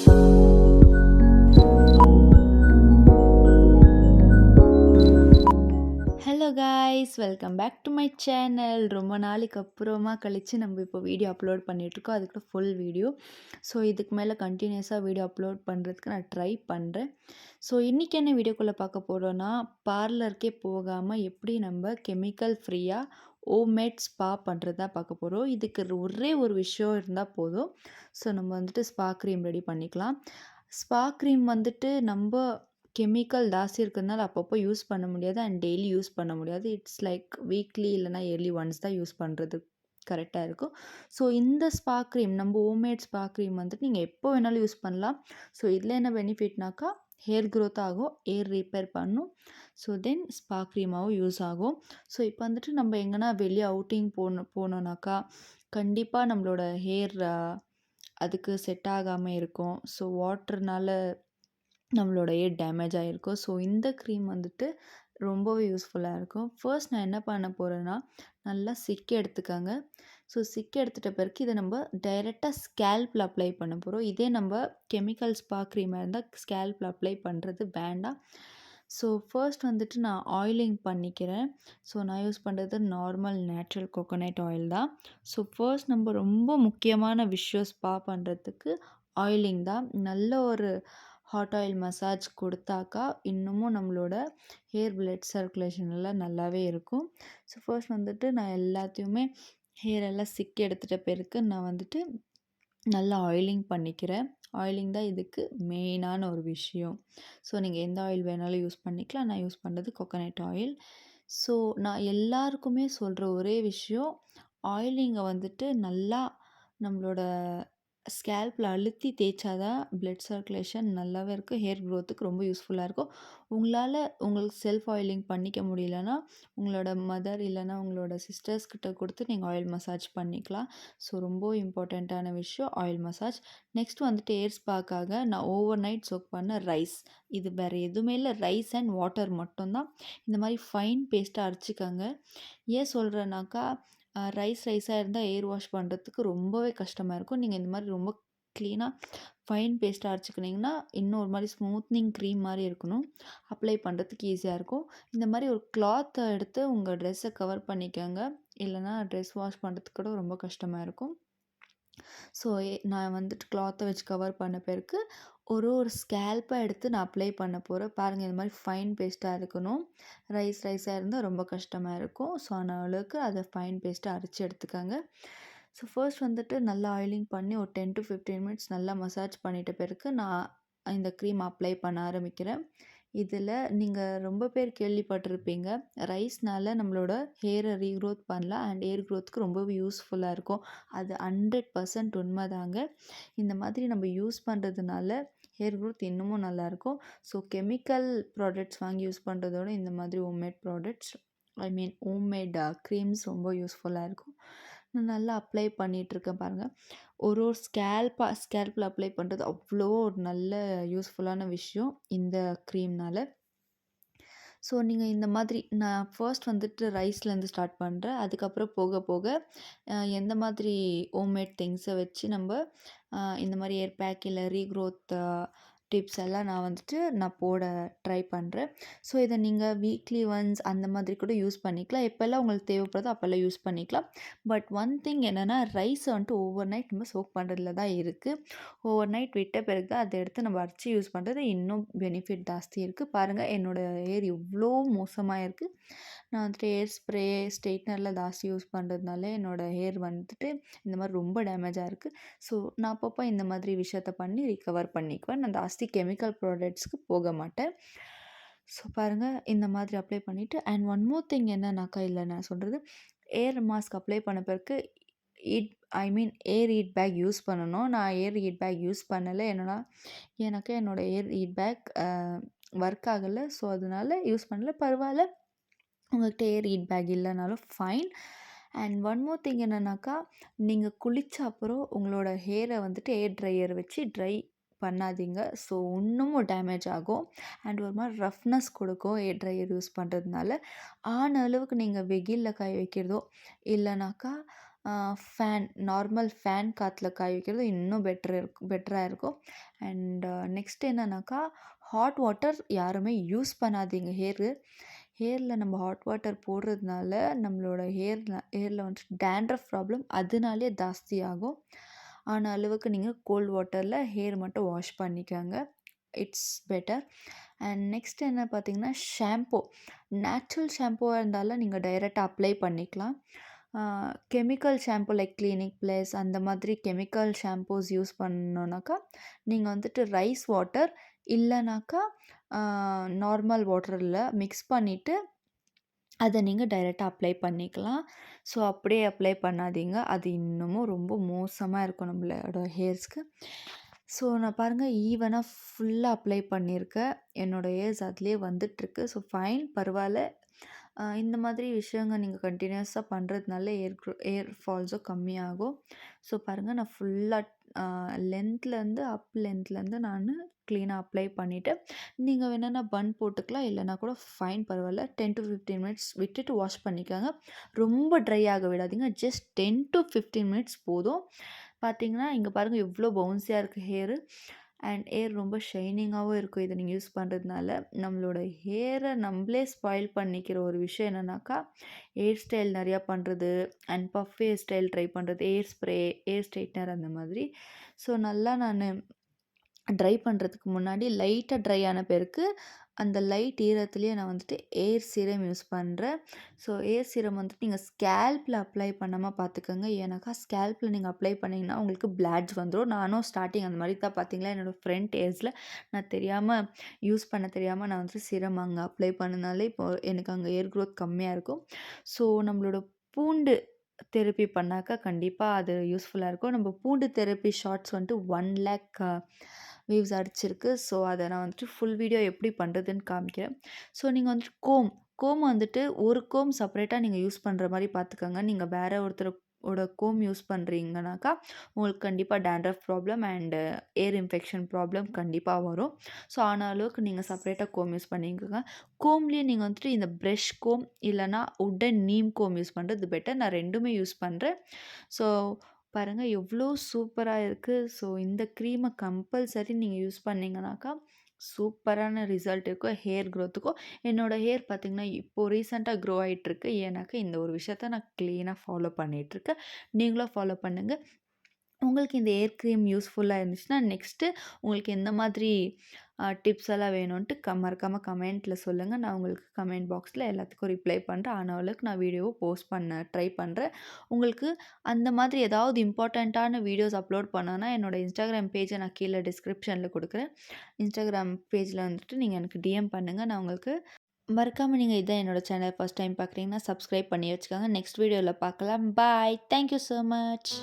Hello guys, welcome back to my channel. ரொம்ப நாளைக்கு அப்புறமா கழித்து நம்ம இப்போ வீடியோ அப்லோட் பண்ணிகிட்ருக்கோம். அதுக்கு ஃபுல் வீடியோ. ஸோ இதுக்கு மேலே கண்டினியூஸாக வீடியோ அப்லோட் பண்ணுறதுக்கு நான் ட்ரை பண்ணுறேன். ஸோ இன்றைக்கி என்ன வீடியோக்குள்ளே பார்க்க போகிறோன்னா, பார்லருக்கே போகாமல் எப்படி நம்ம கெமிக்கல் ஃப்ரீயாக ஹோம்மேட் ஸ்பா பண்ணுறது தான் பார்க்க போகிறோம். இதுக்கு ஒரே ஒரு விஷயம் இருந்தால் போதும். ஸோ நம்ம வந்துட்டு ஸ்பா க்ரீம் ரெடி பண்ணிக்கலாம். ஸ்பா க்ரீம் வந்துட்டு நம்ம கெமிக்கல் ஜாஸ்தி இருக்கிறதுனால அப்பப்போ யூஸ் பண்ண முடியாது அண்ட் டெய்லி யூஸ் பண்ண முடியாது. இட்ஸ் லைக் வீக்லி இல்லைனா இயர்லி ஒன்ஸ் தான் யூஸ் பண்ணுறது கரெக்டாக இருக்கும். ஸோ இந்த ஸ்பா க்ரீம் நம்ம ஹோம்மேட் ஸ்பா க்ரீம் வந்துட்டு நீங்கள் எப்போ வேணாலும் யூஸ் பண்ணலாம். ஸோ இதில் என்ன பெனிஃபிட்னாக்கா ஹேர் க்ரோத் ஆகும், ஹேர் ரிப்பேர் பண்ணும். ஸோ தென் ஸ்பா க்ரீமாகவும் யூஸ் ஆகும். ஸோ இப்போ வந்துட்டு நம்ம எங்கன்னா வெளியே அவுட்டிங் போனோன்னாக்கா கண்டிப்பாக நம்மளோட ஹேர் அதுக்கு செட் ஆகாமல் இருக்கும். ஸோ வாட்டர்னால நம்மளோட ஹேர் டேமேஜ் ஆகிருக்கும். ஸோ இந்த க்ரீம் வந்துட்டு ரொம்பவே யூஸ்ஃபுல்லாக இருக்கும். ஃபர்ஸ்ட் நான் என்ன பண்ண போகிறேன்னா, நல்லா சிக்கு எடுத்துக்கோங்க. ஸோ சிக்கு எடுத்துகிட்ட பிறகு இதை நம்ம டைரெக்டாக ஸ்கேல்பில் அப்ளை பண்ண போகிறோம். இதே நம்ம கெமிக்கல் ஸ்பா க்ரீமாக இருந்தால் ஸ்கேல்பில் அப்ளை பண்ணுறது வேண்டாம். ஸோ ஃபர்ஸ்ட் வந்துட்டு நான் ஆயிலிங் பண்ணிக்கிறேன். ஸோ நான் யூஸ் பண்ணுறது நார்மல் நேச்சுரல் கோகோனட் ஆயில் தான். ஸோ ஃபர்ஸ்ட் நம்ம ரொம்ப முக்கியமான விஷயம் ஸ்பா பண்ணுறதுக்கு ஆயிலிங் தான். நல்ல ஒரு ஹாட் ஆயில் மசாஜ் கொடுத்தாக்கா இன்னமும் நம்மளோட ஹேர் பிளட் சர்க்குலேஷன் எல்லாம் நல்லாவே இருக்கும். ஸோ ஃபர்ஸ்ட் வந்துட்டு நான் எல்லாத்தையுமே ஹேர் எல்லாம் சிக்கி எடுத்துகிட்ட பிறகு நான் வந்துட்டு நல்லா ஆயிலிங் பண்ணிக்கிறேன். ஆயிலிங் தான் இதுக்கு மெயினான ஒரு விஷயம். ஸோ நீங்கள் எந்த ஆயில் வேணாலும் யூஸ் பண்ணிக்கலாம். நான் யூஸ் பண்ணுறது கோகோனட் ஆயில். ஸோ நான் எல்லாருக்குமே சொல்கிற ஒரே விஷயம், ஆயிலிங்கை வந்துட்டு நல்லா நம்மளோட ஸ்கேல்பில் அழுத்தி தேய்ச்சா தான் பிளட் சர்க்குலேஷன் நல்லாவே இருக்கும். ஹேர் க்ரோத்துக்கு ரொம்ப யூஸ்ஃபுல்லாக இருக்கும். உங்களால் உங்களுக்கு செல்ஃப் ஆயிலிங் பண்ணிக்க முடியலன்னா உங்களோட மதர் இல்லைனா உங்களோட சிஸ்டர்ஸ் கிட்ட கொடுத்து நீங்கள் ஆயில் மசாஜ் பண்ணிக்கலாம். ஸோ ரொம்ப இம்பார்ட்டண்ட்டான விஷயம் ஆயில் மசாஜ். நெக்ஸ்ட் வந்துட்டு ஹேர் ஸ்பாக்காக நான் ஓவர் நைட் சோக் பண்ண ரைஸ். இது வேறு எதுவுமே இல்லை, ரைஸ் அண்ட் வாட்டர் மட்டும்தான். இந்த மாதிரி ஃபைன் பேஸ்ட்டாக அரைச்சிக்கோங்க. ஏன் சொல்கிறேன்னாக்கா ரைஸாக இருந்தால் ஹேர் வாஷ் பண்ணுறதுக்கு ரொம்பவே கஷ்டமாக இருக்கும். நீங்கள் இந்த மாதிரி ரொம்ப க்ளீனாக ஃபைன் பேஸ்ட்டாக அரைச்சிக்கினிங்கன்னா இன்னும் ஒரு மாதிரி ஸ்மூத்னிங் க்ரீம் மாதிரி இருக்கணும். அப்ளை பண்ணுறதுக்கு ஈஸியாக இருக்கும். இந்த மாதிரி ஒரு கிளாத்தை எடுத்து உங்கள் ட்ரெஸ்ஸை கவர் பண்ணிக்கோங்க. இல்லைனா ட்ரெஸ் வாஷ் பண்ணுறதுக்கு கூட ரொம்ப கஷ்டமாக இருக்கும். ஸோ நான் வந்துட்டு கிளாத்தை வச்சு கவர் பண்ண பிறகு ஒரு ஸ்கேல்ப்பாக எடுத்து நான் அப்ளை பண்ண போகிறேன். பாருங்கள், இந்த மாதிரி ஃபைன் பேஸ்ட்டாக இருக்கணும். ரைஸாக இருந்தால் ரொம்ப கஷ்டமாக இருக்கும். ஸோ அந்த அளவுக்கு அதை ஃபைன் பேஸ்ட்டாக அரைச்சி எடுத்துக்கோங்க. ஸோ ஃபர்ஸ்ட் வந்துட்டு நல்லா ஆயிலிங் பண்ணி ஒரு 10 to 15 மினிட்ஸ் நல்லா மசாஜ் பண்ணிட்ட பிறகு நான் இந்த க்ரீம் அப்ளை பண்ண ஆரம்பிக்கிறேன். இதில் நீங்கள் ரொம்ப பேர் கேள்விப்பட்டிருப்பீங்க, ரைஸ்னால் நம்மளோட ஹேரை ரீக்ரோத் பண்ணலாம் அண்ட் ஹேர் க்ரோத்துக்கு ரொம்பவே யூஸ்ஃபுல்லாக இருக்கும். அது 100% உண்மைதாங்க. இந்த மாதிரி நம்ம யூஸ் பண்ணுறதுனால ஹேர் க்ரோத் இன்னமும் நல்லாயிருக்கும். ஸோ கெமிக்கல் ப்ராடக்ட்ஸ் வாங்கி யூஸ் பண்ணுறதோட இந்த மாதிரி ஹோம்மேட் ப்ராடக்ட்ஸ் ஹோம்மேட் க்ரீம்ஸ் ரொம்ப யூஸ்ஃபுல்லாக இருக்கும். நான் நல்லா அப்ளை பண்ணிகிட்ருக்கேன் பாருங்கள். ஒரு ஸ்கேல்பில் அப்ளை பண்ணுறது அவ்வளோ ஒரு நல்ல யூஸ்ஃபுல்லான விஷயம் இந்த க்ரீம்னால். ஸோ நீங்கள் இந்த மாதிரி நான் ஃபர்ஸ்ட் வந்துட்டு ரைஸ்லேருந்து ஸ்டார்ட் பண்ணுறேன். அதுக்கப்புறம் போக போக எந்த மாதிரி ஹோம்மேட் திங்ஸை வச்சு நம்ம இந்த மாதிரி ஹேர் பேக் இல்லை ரீக்ரோத் டிப்ஸ் எல்லாம் நான் போட ட்ரை பண்ணுறேன். ஸோ இதை நீங்கள் வீக்லி ஒன்ஸ் அந்த மாதிரி கூட யூஸ் பண்ணிக்கலாம். எப்போல்லாம் உங்களுக்கு தேவைப்படுதோ அப்போல்லாம் யூஸ் பண்ணிக்கலாம். பட் ஒன் திங் என்னென்னா, ரைஸை வந்துட்டு ஓவர் நைட் நம்ம சோக் பண்ணுறதுல தான் இருக்குது. ஓவர் நைட் விட்ட பிறகு தான் அதை எடுத்து நம்ம அரைச்சி யூஸ் பண்ணுறது இன்னும் பெனிஃபிட் ஜாஸ்தி இருக்குது. பாருங்கள், என்னோடய ஹேர் எவ்வளோ மோசமாக இருக்குது. நான் வந்துட்டு ஹேர் ஸ்ப்ரே ஸ்ட்ரெயிட்னரில் ஜாஸ்தி யூஸ் பண்ணுறதுனால என்னோடய ஹேர் வந்துட்டு இந்த மாதிரி ரொம்ப டேமேஜாக இருக்குது. ஸோ நான் அப்பப்போ இந்த மாதிரி விஷயத்த பண்ணி ரிகவர் பண்ணிக்குவேன். நான் ஜாஸ்தி கெமிக்கல் ப்ராடக்ட்ஸ்க்கு போக மாட்டேன். ஸோ பாருங்கள், இந்த மாதிரி அப்ளை பண்ணிவிட்டு அண்ட் ஒன் மோர் திங் என்னன்னாக்கா, இல்லை நான் சொல்கிறது, ஏர் மாஸ்க் அப்ளை பண்ண பிறகு ஏர் ஹீட் பேக் யூஸ் பண்ணணும். நான் ஏர் ஹீட் பேக் யூஸ் பண்ணலை. என்னோடய ஏர் ஹீட் பேக் ஒர்க் ஆகலை. ஸோ அதனால யூஸ் பண்ணலை. பரவாயில்ல, உங்கள்கிட்ட ஏர் ஹீட் பேக் இல்லைனாலும் fine. And one more thing என்னன்னாக்கா, நீங்கள் குளித்த அப்புறம் உங்களோட ஹேரை வந்துட்டு ஏர் ட்ரையர் வச்சு ட்ரை பண்ணாதீங்க. ஸோ இன்னமும் டேமேஜ் ஆகும் அண்ட் ஒரு மாதிரி ரஃப்னஸ் கொடுக்கும் ஏர் ட்ரையர் யூஸ் பண்ணுறதுனால. ஆன அளவுக்கு நீங்கள் வெயிலில் காய வைக்கிறதோ இல்லைனாக்கா நார்மல் ஃபேன் காத்துல காய வைக்கிறது இன்னும் பெட்டரா இருக்கும். அண்ட் நெக்ஸ்ட் என்னன்னாக்கா, ஹாட் வாட்டர் யாருமே யூஸ் பண்ணாதீங்க ஹேர்ல நம்ம ஹாட் வாட்டர் போடுறதுனால நம்மளோட ஹேர்ல வந்துட்டு டேண்ட்ரஃப் ப்ராப்ளம் அதனாலேயே ஜாஸ்தியாகும். ஆன அளவுக்கு நீங்கள் கோல்ட் வாட்டரில் ஹேர் மட்டும் வாஷ் பண்ணிக்கோங்க. It's better. அண்ட் நெக்ஸ்ட் என்ன பார்த்தீங்கன்னா, நேச்சுரல் ஷாம்புவாக இருந்தாலும் நீங்கள் டைரெக்டாக அப்ளை பண்ணிக்கலாம். Chemical shampoo like clinic plus அந்த மாதிரி கெமிக்கல் ஷாம்பூஸ் யூஸ் பண்ணோன்னாக்கா, நீங்கள் வந்துட்டு ரைஸ் வாட்டர் இல்லைனாக்கா நார்மல் வாட்டரில் மிக்ஸ் பண்ணிவிட்டு அதை நீங்கள் டைரெக்டாக அப்ளை பண்ணிக்கலாம். ஸோ அப்படியே அப்ளை பண்ணாதீங்க. அது இன்னமும் ரொம்ப மோசமாக இருக்கும் நம்மளோட ஹேர்ஸ்க்கு. ஸோ நான் பாருங்கள் ஈவனாக ஃபுல்லாக அப்ளை பண்ணியிருக்கேன். என்னோடய ஹேர்ஸ் அதிலே வந்துட்டுருக்கு. ஸோ ஃபைன், பரவாயில்ல. இந்த மாதிரி விஷயங்கள் நீங்கள் கண்டினியூஸாக பண்ணுறதுனால ஏர் ஃபால்ஸும் கம்மியாகும். ஸோ பாருங்கள், நான் ஃபுல்லாக லென்த்லேருந்து நான் க்ளீனாக அப்ளை பண்ணிவிட்டு, நீங்கள் வேணும்னா பன் போட்டுக்கலாம், இல்லைனா கூட ஃபைன், பரவாயில்ல. 10 to 15 மினிட்ஸ் விட்டுட்டு வாஷ் பண்ணிக்கோங்க. ரொம்ப ட்ரை ஆக விடாதீங்க. ஜஸ்ட் 10 to 15 மினிட்ஸ் போதும். பார்த்தீங்கன்னா இங்கே பாருங்கள் எவ்வளோ பவுன்ஸியாக இருக்குது ஹேரு. அண்ட் ஹேர் ரொம்ப ஷைனிங்காகவும் இருக்கும் இதை நீங்கள் யூஸ் பண்ணுறதுனால. நம்மளோட ஹேரை நம்மளே ஸ்பாயில் பண்ணிக்கிற ஒரு விஷயம் என்னென்னாக்கா, ஹேர் ஸ்டைல் நிறையா பண்ணுறது and puff hair style try பண்ணுறது, ஹேர் ஸ்ப்ரே, ஹேர் ஸ்ட்ரைட்னர் அந்த மாதிரி. ஸோ நல்லா நான் ட்ரை பண்ணுறதுக்கு முன்னாடி லைட்டாக ட்ரை ஆன பிறகு அந்த லைட் ஈரத்துலேயே நான் வந்துட்டு ஏர் சீரம் யூஸ் பண்ணுறேன். ஸோ ஏர் சீரம் வந்துட்டு நீங்கள் ஸ்கேல்பில் அப்ளை பண்ணாமல் பார்த்துக்கோங்க. ஏன்னாக்கா ஸ்கேல்பில் நீங்கள் அப்ளை பண்ணிங்கன்னா உங்களுக்கு பிளாட்ஸ் வந்துடும். நானும் ஸ்டார்டிங் அந்த மாதிரி தான், பார்த்தீங்களா, என்னோடய ஃப்ரண்ட் ஏர்ஸில் நான் தெரியாமல் யூஸ் பண்ண தெரியாமல் நான் வந்துட்டு சீரம் அங்கே அப்ளை பண்ணனாலே இப்போது எனக்கு அங்கே ஏர் க்ரோத் கம்மியாக இருக்கும். ஸோ நம்மளோட பூண்டு தெரப்பி பண்ணாக்கா கண்டிப்பாக அது யூஸ்ஃபுல்லாக இருக்கும். நம்ம பூண்டு தெரப்பி ஷார்ட்ஸ் வந்துட்டு 1,00,000 வியூஸ் அடிச்சிருக்கு. ஸோ அதை நான் வந்துட்டு ஃபுல் வீடியோ எப்படி பண்ணுறதுன்னு காமிக்கிறேன். ஸோ நீங்கள் வந்துட்டு கோம் வந்துட்டு ஒரு கோம் செப்பரேட்டாக நீங்கள் யூஸ் பண்ணுற மாதிரி பார்த்துக்கோங்க. நீங்கள் வேறு ஒருத்தரோட கோம் யூஸ் பண்ணுறீங்கனாக்கா உங்களுக்கு கண்டிப்பாக dandruff problem and air infection problem கண்டிப்பாக வரும். ஸோ ஆன அளவுக்கு நீங்கள் செப்பரேட்டாக கோம் யூஸ் பண்ணிக்கோங்க. கோம்லேயே நீங்கள் வந்துட்டு இந்த ப்ரஷ் கோம் இல்லைனா உட்டன் நீம் கோம் யூஸ் பண்ணுறது பெட்டர். நான் ரெண்டுமே யூஸ் பண்ணுறேன். ஸோ பாருங்கள் எவ்வளோ சூப்பராக இருக்குது. ஸோ இந்த க்ரீமை கம்பல்சரி நீங்கள் யூஸ் பண்ணிங்கனாக்கா சூப்பரான ரிசல்ட் இருக்கும் ஹேர் க்ரோத்துக்கும். என்னோடய ஹேர் பார்த்திங்கன்னா இப்போது ரீசெண்டாக க்ரோ ஆகிட்டுருக்கு. ஏன்னாக்கா இந்த ஒரு விஷயத்த நான் க்ளீனாக ஃபாலோ பண்ணிகிட்ருக்கேன். நீங்களும் ஃபாலோ பண்ணுங்கள். உங்களுக்கு இந்த ஏர் க்ரீம் யூஸ்ஃபுல்லாக இருந்துச்சுன்னா நெக்ஸ்ட்டு உங்களுக்கு எந்த மாதிரி டிப்ஸ் எல்லாம் வேணும்ன்ட்டு மறக்காமல் கமெண்ட்டில் சொல்லுங்கள். நான் உங்களுக்கு கமெண்ட் பாக்ஸில் எல்லாத்துக்கும் ரிப்ளை பண்ணுறேன். ஆன அளவுக்கு நான் வீடியோவை போஸ்ட் பண்ண ட்ரை பண்ணுறேன். உங்களுக்கு அந்த மாதிரி ஏதாவது இம்பார்ட்டண்ட்டான வீடியோஸ் அப்லோட் பண்ணோன்னா என்னோடய இன்ஸ்டாகிராம் பேஜை நான் கீழே டிஸ்கிரிப்ஷனில் கொடுக்குறேன். இன்ஸ்டாகிராம் பேஜில் வந்துட்டு நீங்கள் எனக்கு டிஎம் பண்ணுங்கள். நான் உங்களுக்கு மறக்காமல் நீங்கள் இதான் என்னோடய சேனல் ஃபஸ்ட் டைம் பார்க்குறீங்கன்னா சப்ஸ்கிரைப் பண்ணி வச்சுக்கோங்க. நெக்ஸ்ட் வீடியோவில் பார்க்கலாம். பாய். Thank you so much.